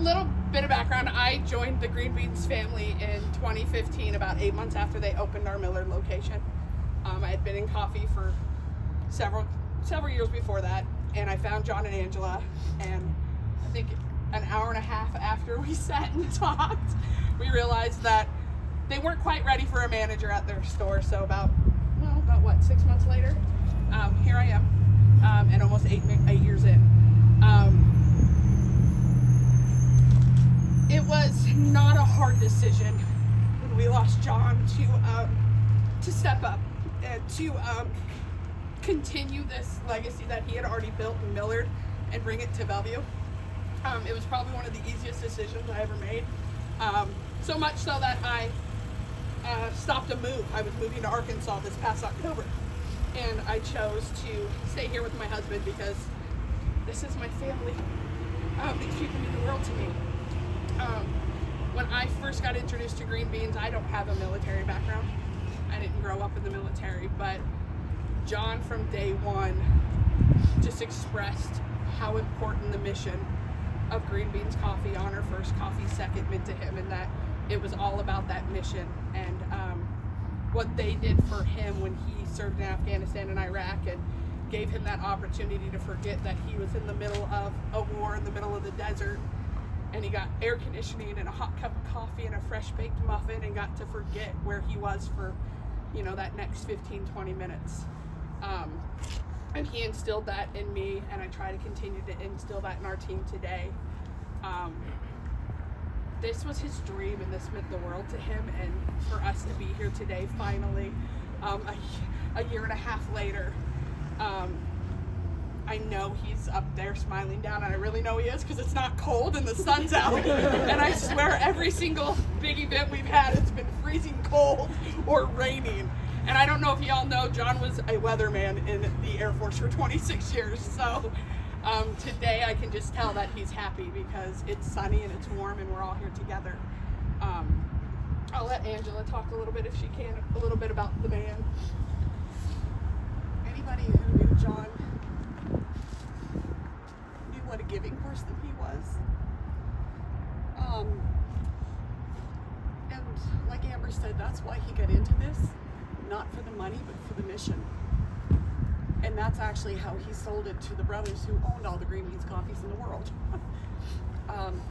little bit of background. I joined the Green Beans family in 2015, about 8 months after they opened our Millard location. I had been in coffee for several years before that, and I found John and Angela, and I think an hour and a half after we sat and talked, we realized that they weren't quite ready for a manager at their store. So about 6 months later, here I am, and almost eight years in. It was not a hard decision when we lost John to step up and to continue this legacy that he had already built in Millard and bring it to Bellevue. It was probably one of the easiest decisions I ever made. So much so that I stopped a move. I was moving to Arkansas this past October, and I chose to stay here with my husband because this is my family. These people mean the world to me. When I first got introduced to Green Beans, I don't have a military background. I didn't grow up in the military, but John from day one just expressed how important the mission of Green Beans Coffee, Honor First, Coffee Second, meant to him, and that it was all about that mission and what they did for him when he served in Afghanistan and Iraq, and gave him that opportunity to forget that he was in the middle of a war in the middle of the desert, and he got air conditioning and a hot cup of coffee and a fresh baked muffin and got to forget where he was for, that next 15-20 minutes. And he instilled that in me, and I try to continue to instill that in our team today. This was his dream, and this meant the world to him, and for us to be here today finally, a year and a half later, I know he's up there smiling down, and I really know he is because it's not cold and the sun's out. And I swear every single big event we've had, it's been freezing cold or raining. And I don't know if y'all know, John was a weatherman in the Air Force for 26 years. So today I can just tell that he's happy because it's sunny and it's warm and we're all here together. I'll let Angela talk a little bit, if she can, a little bit about the man. Anybody who knew John knew what a giving person he was. And like Amber said, that's why he got into this, not for the money, but for the mission. And that's actually how he sold it to the brothers who owned all the Green Beans coffees in the world.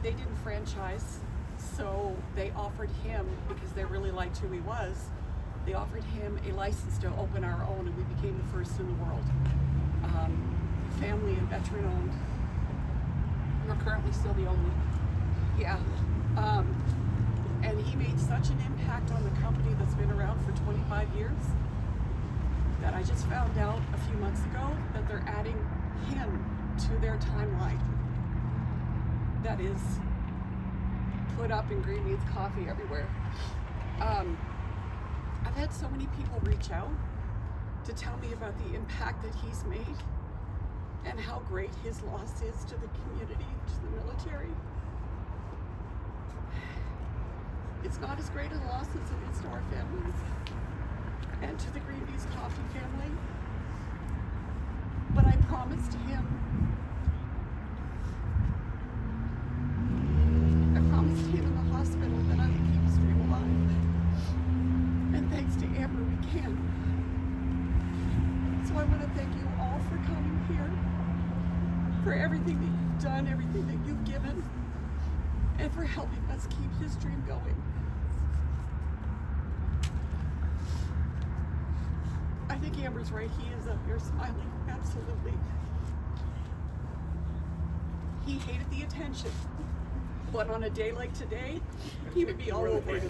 They didn't franchise, so they offered him, because they really liked who he was, they offered him a license to open our own, and we became the first in the world. Family and veteran owned. We're currently still the only. Yeah. And he made such an impact on the company that's been around for 25 years that I just found out a few months ago that they're adding him to their timeline that is put up in Green Beans Coffee everywhere. I've had so many people reach out to tell me about the impact that he's made and how great his loss is to the community, to the military. It's not as great a loss as it is to our families and to the Green Beans Coffee family. But I promised him, in the hospital that I would keep his dream alive. And thanks to Amber, we can. So I want to thank you all for coming here, for everything that you've done, everything that you've given, and for helping us keep his dream going. I think Amber's right. He is up here smiling. Absolutely. He hated the attention. But on a day like today, he would be all over it.